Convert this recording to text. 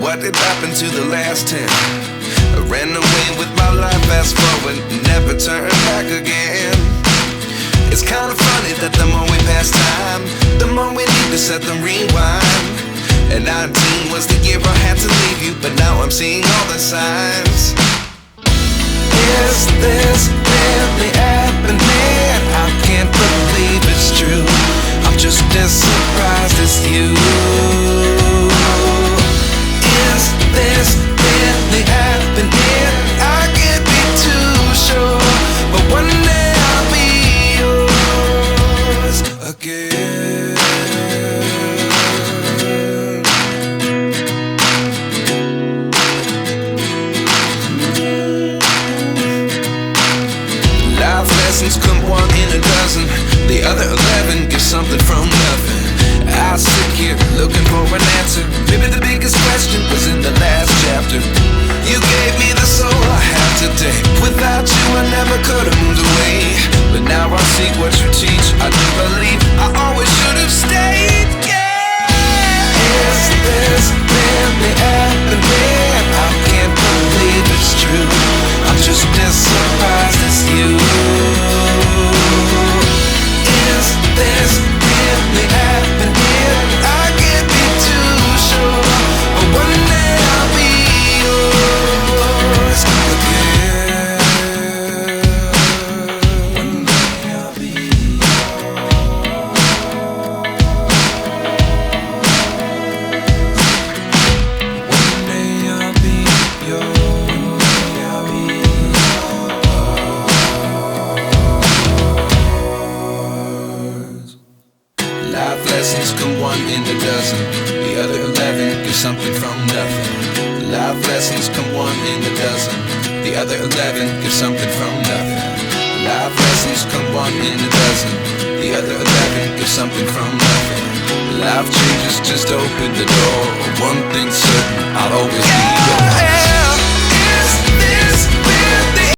what did happen to the last 10? I ran away with my life, fast forward, never turn back again. It's kind of funny that the more we pass time, the more we need to set them rewind. And 19 was the year I had to leave you, but now I'm seeing all the signs. Is this really happening? I can't believe it's true. I'm just as surprised as you. Is this really happening? I can't be too sure, but one day I'll be yours again. Life lessons come one in a dozen. The other 11 get something from nothing. I sit here looking for an answer. Maybe the biggest question was in the last chapter. You gave me the soul I have today. Without you I never could have moved away. But now I see what you teach. I do believe I always should have stayed. Yeah. Is this really happening? I can't believe it's true. I'm just as surprised as you. Is this really happening? I can't be too sure, but one day I'll be yours again. One day I'll be yours. One day I'll be yours. One day I'll be yours. Life lessons come one in a dozen. The other 11 give something from nothing. Life lessons come one in a dozen. The other 11 give something from nothing. Life lessons come one in a dozen. The other 11 give something from nothing. Life changes just open the door. One thing's certain, I'll always be yours.